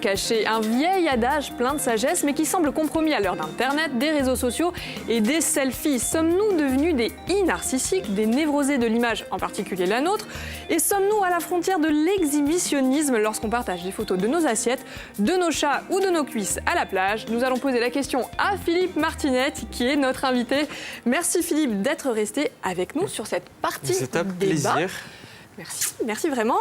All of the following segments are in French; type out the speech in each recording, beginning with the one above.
caché, un vieil adage plein de sagesse mais qui semble compromis à l'heure d'Internet, des réseaux sociaux et des selfies. Sommes-nous devenus des narcissiques, des névrosés de l'image, en particulier la nôtre? Et sommes-nous à la frontière de l'exhibitionnisme lorsqu'on partage des photos de nos assiettes, de nos chats ou de nos cuisses à la plage? Nous allons poser la question à Philippe Martinette qui est notre invité. Merci Philippe d'être resté avec nous sur cette partie débat. C'est un plaisir. Merci vraiment.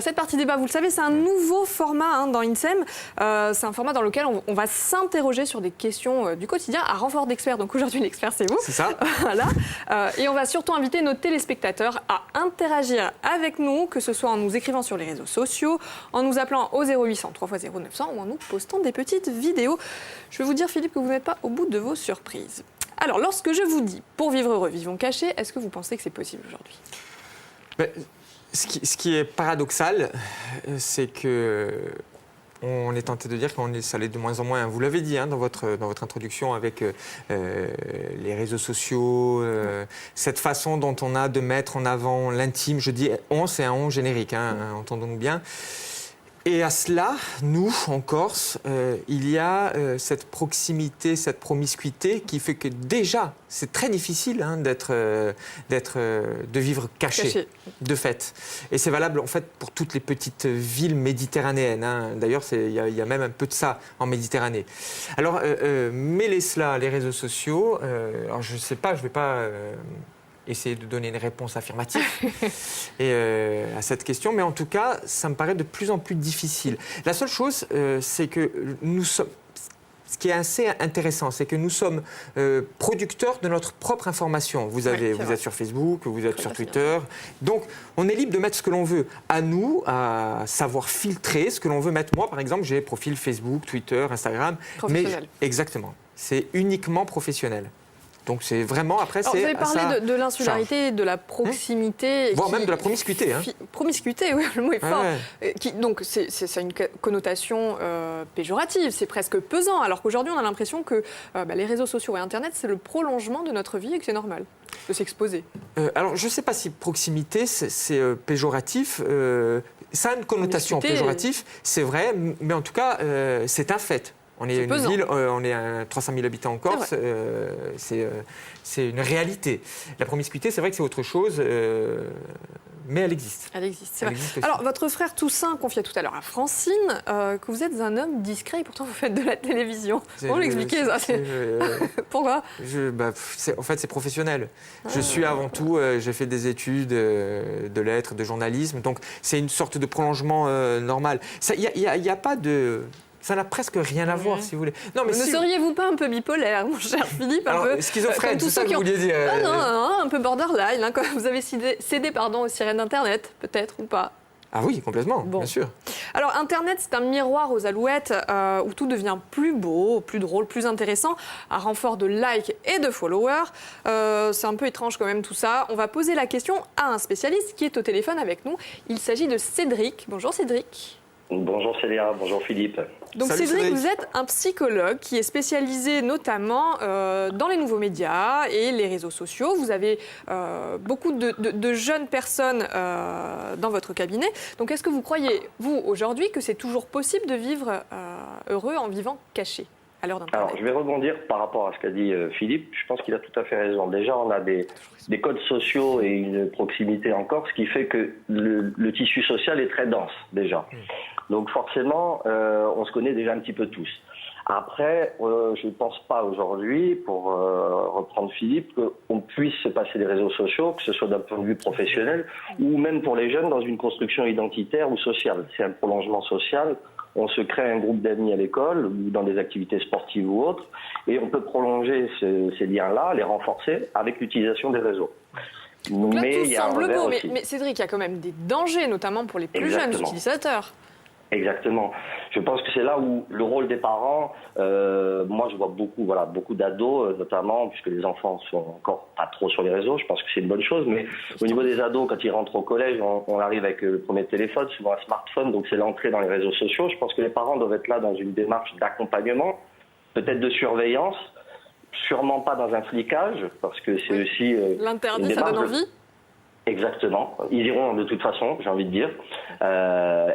Cette partie débat, vous le savez, c'est un nouveau format dans INSEM. C'est un format dans lequel on va s'interroger sur des questions du quotidien à renfort d'experts. Donc aujourd'hui, l'expert, c'est vous. C'est ça. Voilà. Et on va surtout inviter nos téléspectateurs à interagir avec nous, que ce soit en nous écrivant sur les réseaux sociaux, en nous appelant au 0800 3x 0900 ou en nous postant des petites vidéos. Je vais vous dire, Philippe, que vous n'êtes pas au bout de vos surprises. Alors, lorsque je vous dis « pour vivre heureux, vivons cachés », est-ce que vous pensez que c'est possible aujourd'hui ? Ce qui est paradoxal, c'est que on est tenté de dire que ça l'est de moins en moins. Vous l'avez dit dans votre introduction avec les réseaux sociaux, cette façon dont on a de mettre en avant l'intime. Je dis on, c'est un on générique, entendons-nous bien. Et à cela, nous, en Corse, il y a cette proximité, cette promiscuité qui fait que déjà, c'est très difficile de vivre caché, de fait. Et c'est valable en fait pour toutes les petites villes méditerranéennes. D'ailleurs, il y a même un peu de ça en Méditerranée. Alors, mêlez cela, les réseaux sociaux. Alors, je ne sais pas, je ne vais pas essayer de donner une réponse affirmative à cette question, mais en tout cas, ça me paraît de plus en plus difficile. La seule chose, c'est que nous sommes... Ce qui est assez intéressant, c'est que nous sommes producteurs de notre propre information. Vous êtes sur Facebook, vous êtes sur Twitter. Donc, on est libre de mettre ce que l'on veut. À nous, à savoir filtrer ce que l'on veut mettre. Moi, par exemple, j'ai profil Facebook, Twitter, Instagram. Professionnel. Exactement. C'est uniquement professionnel. Donc c'est vraiment, après, alors, c'est... Vous avez parlé de l'insularité, de la proximité... Voire même de la promiscuité. Promiscuité, oui, le mot est fort. Ouais. Donc c'est une connotation péjorative, c'est presque pesant, alors qu'aujourd'hui on a l'impression que les réseaux sociaux et Internet, c'est le prolongement de notre vie et que c'est normal de s'exposer. Alors je ne sais pas si proximité, c'est péjoratif. Ça a une connotation péjorative, c'est vrai, mais en tout cas, c'est un fait. On est une ville, on est à 300 000 habitants en Corse, c'est une réalité. La promiscuité, c'est vrai que c'est autre chose, mais elle existe. Elle existe, c'est vrai. Alors, votre frère Toussaint confiait tout à l'heure à Francine que vous êtes un homme discret et pourtant vous faites de la télévision. Comment l'expliquer ça Pourquoi en fait, c'est professionnel. Je suis avant tout, j'ai fait des études de lettres, de journalisme, donc c'est une sorte de prolongement normal. Il n'y a pas de... Ça n'a presque rien à voir, si vous voulez. Non, mais ne seriez-vous pas un peu bipolaire, mon cher Philippe, un peu schizophrène, c'est ça que vous vouliez dire. Non, un peu borderline, quand vous avez cédé aux sirènes d'Internet, peut-être, ou pas. Ah oui, complètement, bien sûr. Alors, Internet, c'est un miroir aux alouettes où tout devient plus beau, plus drôle, plus intéressant, à renfort de likes et de followers. C'est un peu étrange quand même tout ça. On va poser la question à un spécialiste qui est au téléphone avec nous. Il s'agit de Cédric. Bonjour Cédric. Bonjour Célia, bonjour Philippe. Donc Cédric, vous êtes un psychologue qui est spécialisé notamment dans les nouveaux médias et les réseaux sociaux. Vous avez beaucoup de jeunes personnes dans votre cabinet. Donc est-ce que vous croyez, vous, aujourd'hui, que c'est toujours possible de vivre heureux en vivant caché à l'heure d'Internet ? Alors je vais rebondir par rapport à ce qu'a dit Philippe. Je pense qu'il a tout à fait raison. Déjà, on a des codes sociaux et une proximité en Corse qui fait que le tissu social est très dense déjà. Donc forcément, on se connaît déjà un petit peu tous. Après, je ne pense pas aujourd'hui, pour reprendre Philippe, qu'on puisse se passer des réseaux sociaux, que ce soit d'un point de vue professionnel ou même pour les jeunes dans une construction identitaire ou sociale. C'est un prolongement social. On se crée un groupe d'amis à l'école ou dans des activités sportives ou autres, et on peut prolonger ces liens-là, les renforcer avec l'utilisation des réseaux. Donc là, tout semble beau, mais Cédric, il y a quand même des dangers, notamment pour les plus jeunes utilisateurs. Exactement. Je pense que c'est là où le rôle des parents, moi je vois beaucoup d'ados notamment, puisque les enfants sont encore pas trop sur les réseaux, je pense que c'est une bonne chose, mais au niveau des ados, quand ils rentrent au collège, on arrive avec le premier téléphone, souvent un smartphone, donc c'est l'entrée dans les réseaux sociaux. Je pense que les parents doivent être là dans une démarche d'accompagnement, peut-être de surveillance, sûrement pas dans un flicage, parce que c'est aussi... L'interdit, ça donne envie ? Exactement. Ils iront de toute façon, j'ai envie de dire.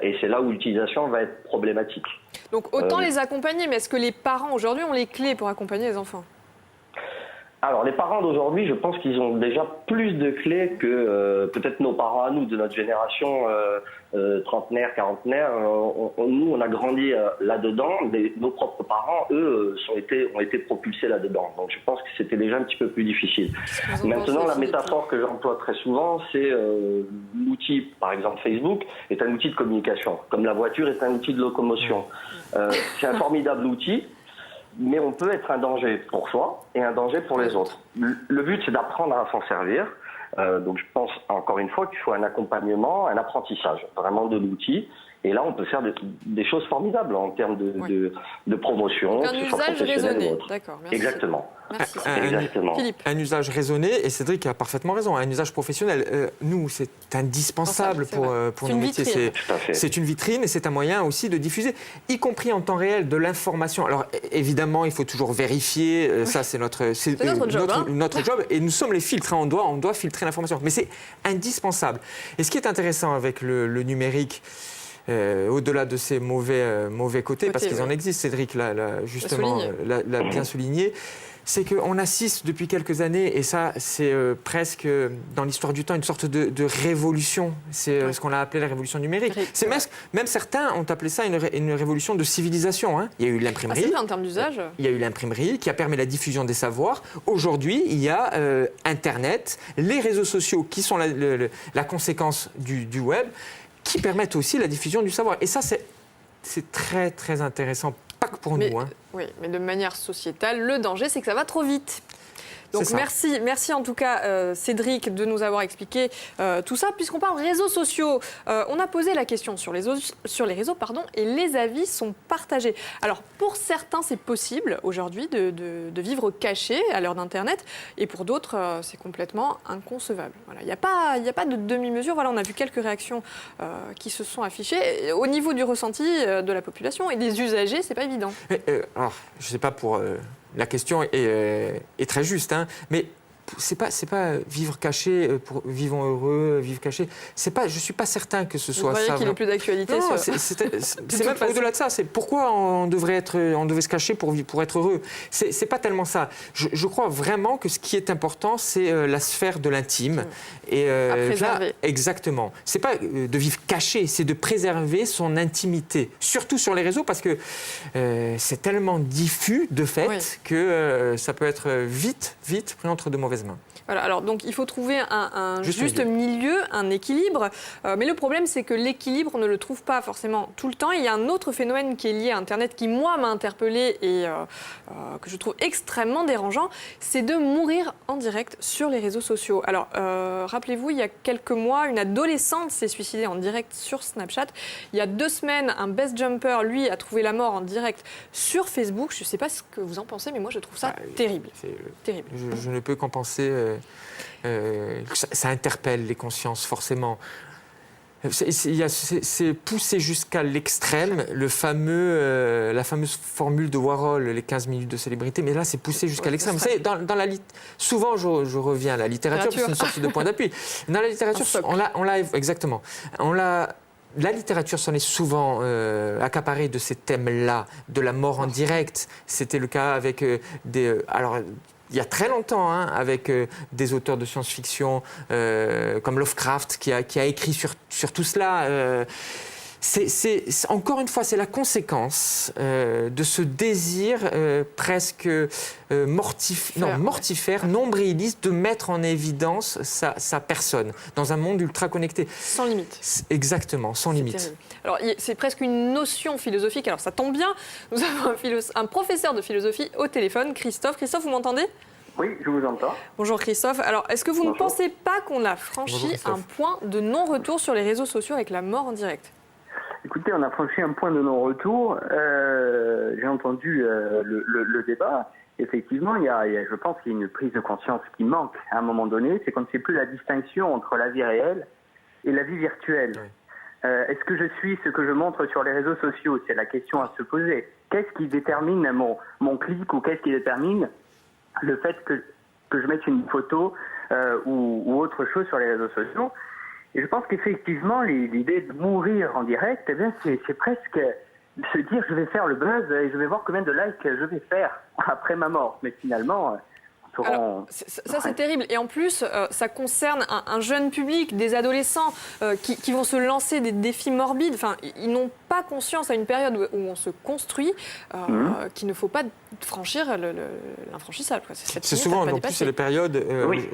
Et c'est là où l'utilisation va être problématique. Donc autant les accompagner, mais est-ce que les parents aujourd'hui ont les clés pour accompagner les enfants ? Alors les parents d'aujourd'hui, je pense qu'ils ont déjà plus de clés que peut-être nos parents à nous, de notre génération trentenaire, quarantenaire. Nous, on a grandi là-dedans. Nos propres parents, eux, ont été propulsés là-dedans. Donc je pense que c'était déjà un petit peu plus difficile. Maintenant, la métaphore que j'emploie très souvent, c'est l'outil, par exemple Facebook, est un outil de communication, comme la voiture est un outil de locomotion. C'est un formidable outil. Mais on peut être un danger pour soi et un danger pour les autres. Le but, c'est d'apprendre à s'en servir. Donc je pense, encore une fois, qu'il faut un accompagnement, un apprentissage, vraiment de l'outil. Et là, on peut faire des choses formidables en termes de promotion. Donc un usage raisonné, d'accord. Merci. Exactement. Merci. Exactement. Philippe. Un usage raisonné, et Cédric a parfaitement raison, un usage professionnel. Nous, c'est indispensable pour nos métiers. C'est une vitrine et c'est un moyen aussi de diffuser, y compris en temps réel, de l'information. Alors évidemment, il faut toujours vérifier, ça c'est notre job, et nous sommes les filtres, on doit filtrer l'information. Mais c'est indispensable. Et ce qui est intéressant avec le numérique, au-delà de ces mauvais côtés, parce qu'ils en existent, Cédric l'a justement l'a bien souligné, c'est qu'on assiste depuis quelques années, et ça c'est presque dans l'histoire du temps une sorte de révolution, c'est ce qu'on a appelé la révolution numérique. C'est même certains ont appelé ça une révolution de civilisation. Il y a eu l'imprimerie. C'est vrai en termes d'usage. Il y a eu l'imprimerie qui a permis la diffusion des savoirs. Aujourd'hui, il y a Internet, les réseaux sociaux qui sont la conséquence du web, qui permettent aussi la diffusion du savoir. Et ça, c'est très, très intéressant, pas que pour nous. Oui, mais de manière sociétale, le danger, c'est que ça va trop vite. Donc merci en tout cas Cédric de nous avoir expliqué tout ça. Puisqu'on parle réseaux sociaux, on a posé la question sur les réseaux et les avis sont partagés. Alors pour certains c'est possible aujourd'hui de vivre caché à l'heure d'Internet et pour d'autres c'est complètement inconcevable. Voilà, il n'y a pas de demi-mesure. Voilà, on a vu quelques réactions qui se sont affichées. Et au niveau du ressenti de la population et des usagers, c'est pas évident. Alors je ne sais pas pour... La question est très juste, mais c'est pas vivre caché pour vivons heureux, vivre caché. Je suis pas certain que ce soit ça. Vous voyez qu'il n'est plus d'actualité. Non, c'est même au-delà de ça. C'est pourquoi on devait se cacher pour être heureux. C'est pas tellement ça. Je crois vraiment que ce qui est important, c'est la sphère de l'intime. Et à préserver. Là, exactement. C'est pas de vivre caché, c'est de préserver son intimité, surtout sur les réseaux, parce que c'est tellement diffus de fait que ça peut être vite pris entre de mauvaises mains. Voilà, alors donc il faut trouver un juste milieu, un équilibre. Mais le problème, c'est que l'équilibre, on ne le trouve pas forcément tout le temps. Et il y a un autre phénomène qui est lié à Internet qui, moi, m'a interpellée et que je trouve extrêmement dérangeant, c'est de mourir en direct sur les réseaux sociaux. Alors, rappelez-vous, il y a quelques mois, une adolescente s'est suicidée en direct sur Snapchat. Il y a 2 semaines, un best jumper, lui, a trouvé la mort en direct sur Facebook. Je ne sais pas ce que vous en pensez, mais moi, je trouve ça terrible. Terrible. Je ne peux qu'en penser... ça interpelle les consciences, forcément. C'est poussé jusqu'à l'extrême, la fameuse formule de Warhol, les 15 minutes de célébrité, mais là, c'est poussé jusqu'à l'extrême. Vous savez, souvent, je reviens à la littérature, parce que c'est une sorte de point d'appui. Dans la littérature, exactement. La littérature s'en est souvent accaparée de ces thèmes-là, de la mort en direct. C'était le cas avec il y a très longtemps, avec des auteurs de science-fiction comme Lovecraft qui a écrit sur tout cela. Encore une fois, c'est la conséquence de ce désir presque mortifère, nombriliste, de mettre en évidence sa personne dans un monde ultra connecté. Sans limite. Exactement, sans limite. Terrible. Alors, c'est presque une notion philosophique. Alors, ça tombe bien, nous avons un professeur de philosophie au téléphone, Christophe. Christophe, vous m'entendez ? Oui, je vous entends. Bonjour Christophe. Alors, est-ce que vous ne pensez pas qu'on a franchi un point de non-retour sur les réseaux sociaux avec la mort en direct ? Écoutez, on a franchi un point de non-retour. J'ai entendu le débat. Effectivement, je pense qu'il y a une prise de conscience qui manque à un moment donné. C'est qu'on ne fait plus la distinction entre la vie réelle et la vie virtuelle. Oui. Est-ce que je suis ce que je montre sur les réseaux sociaux ? C'est la question à se poser. Qu'est-ce qui détermine mon clic ou qu'est-ce qui détermine le fait que je mette une photo ou autre chose sur les réseaux sociaux. Et je pense qu'effectivement, l'idée de mourir en direct, eh bien, c'est presque se dire je vais faire le buzz et je vais voir combien de likes je vais faire après ma mort. Mais finalement... Alors, ça, c'est terrible. Et en plus, ça concerne un jeune public, des adolescents qui vont se lancer des défis morbides. Enfin, ils n'ont pas conscience à une période où on se construit qu'il ne faut pas franchir l'infranchissable. C'est souvent, en plus, c'est les périodes,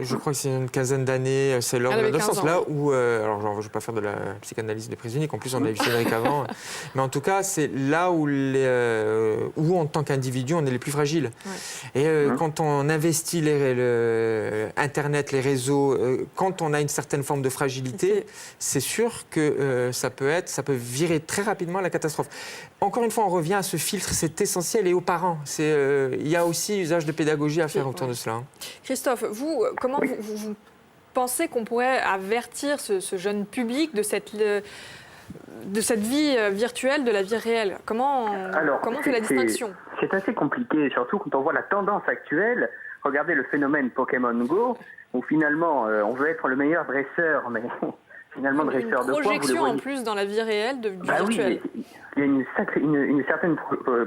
je crois que c'est une quinzaine d'années, c'est lors de l'adolescence, là où, alors je ne vais pas faire de la psychanalyse des prisonniers, en plus on a eu Cédric avant, mais en tout cas, c'est là où, où en tant qu'individu, on est les plus fragiles. Ouais. Et quand on investit Internet, les réseaux, quand on a une certaine forme de fragilité, c'est sûr que ça peut virer très rapidement à la catastrophe. Encore une fois, on revient à ce filtre, c'est essentiel, et aux parents. Il y a aussi usage de pédagogie à faire autour de cela. Christophe, vous, comment vous pensez qu'on pourrait avertir ce jeune public de cette vie virtuelle, de la vie réelle? Comment on fait la distinction? C'est assez compliqué, surtout quand on voit la tendance actuelle. Regardez le phénomène Pokémon Go, où finalement on veut être le meilleur dresseur, mais finalement dresseur de quoi? Une projection en plus dans la vie réelle du virtuel. Oui, il y a une certaine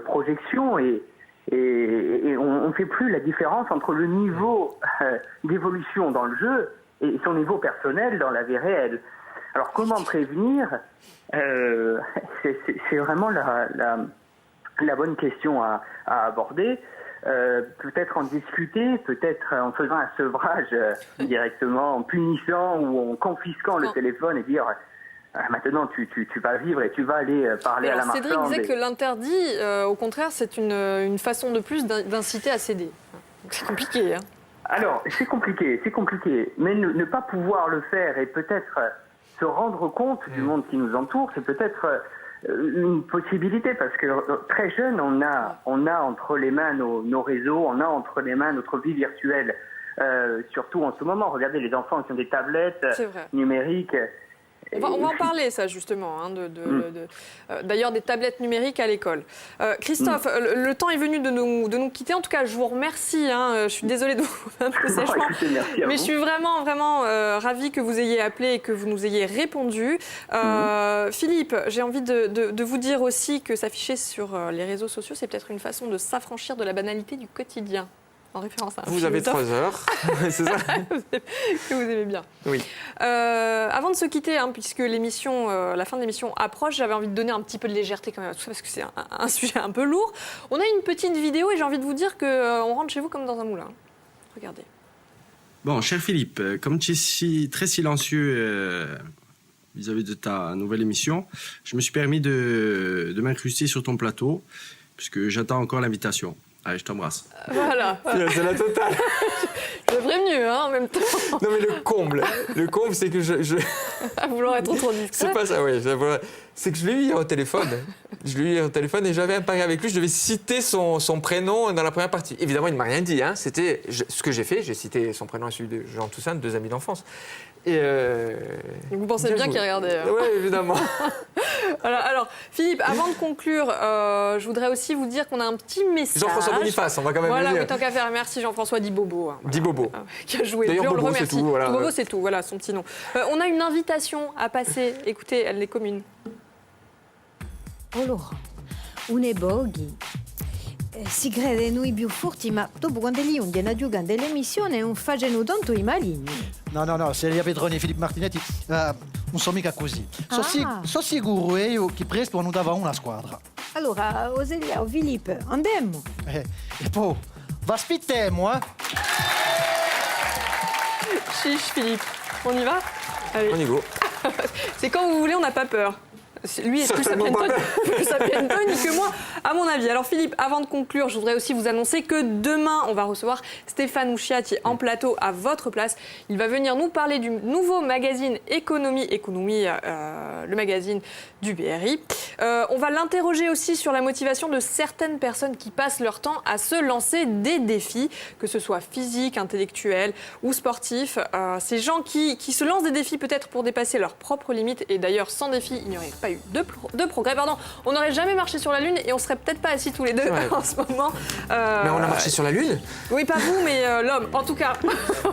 projection et on ne fait plus la différence entre le niveau d'évolution dans le jeu et son niveau personnel dans la vie réelle. Alors comment prévenir? C'est vraiment la bonne question à aborder. Peut-être en discuter, peut-être en faisant un sevrage directement, en punissant ou en confisquant le téléphone et dire maintenant tu vas vivre et tu vas aller parler à la marchande. Cédric disait que l'interdit, au contraire, c'est une façon de plus d'inciter à céder. Donc c'est compliqué. Hein. Alors c'est compliqué, mais ne pas pouvoir le faire et peut-être se rendre compte du monde qui nous entoure, c'est peut-être une possibilité, parce que très jeune, on a entre les mains nos réseaux, on a entre les mains notre vie virtuelle, surtout en ce moment. Regardez les enfants qui ont des tablettes numériques. On va en parler, ça, justement, d'ailleurs des tablettes numériques à l'école. Christophe, le temps est venu de nous quitter. En tout cas, je vous remercie. Je suis désolée de vous un peu sèchement. Mais je suis vraiment, vraiment ravie que vous ayez appelé et que vous nous ayez répondu. Philippe, j'ai envie de vous dire aussi que s'afficher sur les réseaux sociaux, c'est peut-être une façon de s'affranchir de la banalité du quotidien. En référence à vous avez 3 heures, c'est ça que vous aimez bien. Oui. Avant de se quitter, puisque la fin de l'émission approche, j'avais envie de donner un petit peu de légèreté quand même à tout ça, parce que c'est un sujet un peu lourd. On a une petite vidéo et j'ai envie de vous dire qu'on rentre chez vous comme dans un moulin. Regardez. Bon, cher Philippe, comme tu es très silencieux vis-à-vis de ta nouvelle émission, je me suis permis de m'incruster sur ton plateau, puisque j'attends encore l'invitation. Allez, je t'embrasse. Voilà. C'est la totale. Je ferais mieux, en même temps. Non, mais le comble, c'est que je... À vouloir être trop discret. C'est pas ça, oui. C'est que je l'ai eu hier au téléphone. Et j'avais un pari avec lui. Je devais citer son prénom dans la première partie. Évidemment, il ne m'a rien dit. C'était ce que j'ai fait. J'ai cité son prénom et celui de Jean Toussaint, 2 amis d'enfance. Et vous pensez bien qu'il regardait. Oui, évidemment. Alors, Philippe, avant de conclure, je voudrais aussi vous dire qu'on a un petit message. Jean-François Boniface, on va quand même le dire. Voilà, tant qu'à faire. Merci Jean-François Dibobo. Dibobo. Qui a joué. D'ailleurs, Bobo, c'est tout. Voilà. Bobo, c'est tout. Voilà, son petit nom. On a une invitation à passer. Écoutez, elle est commune. Allora, une boghi. Si crede noi più forti, ma dopo quando lì non viene a giocare dell'emissione non facendo tanto i maligni. No, se gli Pedroni e Filippo Martinetti non sono mica così. Sono sicuro che presto hanno davanti una squadra. Allora, Oselia, Filippo, andiamo. E poi, va aspettiamo, Chiche, Philippe. On y va? Allez. On y go. C'est quand vous voulez, on n'a pas peur. Lui est plus Sapienton que moi, à mon avis. Alors Philippe, avant de conclure, je voudrais aussi vous annoncer que demain, on va recevoir Stéphane Ouchiati en plateau à votre place. Il va venir nous parler du nouveau magazine Économie, le magazine du BRI. On va l'interroger aussi sur la motivation de certaines personnes qui passent leur temps à se lancer des défis, que ce soit physiques, intellectuels ou sportifs. Ces gens qui se lancent des défis peut-être pour dépasser leurs propres limites. Et d'ailleurs, sans défi, il n'y aurait pas pas eu de progrès. Pardon, on n'aurait jamais marché sur la Lune et on serait peut-être pas assis tous les deux en ce moment. Mais on a marché sur la Lune? Oui, pas vous, mais l'homme, en tout cas.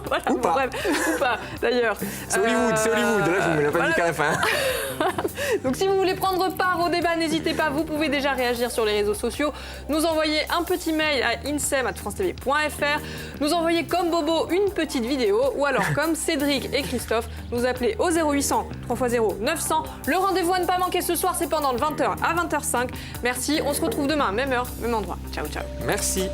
Voilà, Ou pas. Bref, ou pas, d'ailleurs. C'est Hollywood. Là, je vous mets la panique à la fin. Donc si vous voulez prendre part au débat, n'hésitez pas, vous pouvez déjà réagir sur les réseaux sociaux, nous envoyer un petit mail à insem@francetv.fr, nous envoyer comme Bobo une petite vidéo, ou alors comme Cédric et Christophe, nous appeler au 0800 3x0 900. Le rendez-vous à ne pas manquer ce soir, c'est pendant de 20h à 20h05. Merci, on se retrouve demain, même heure, même endroit. Ciao, ciao. Merci.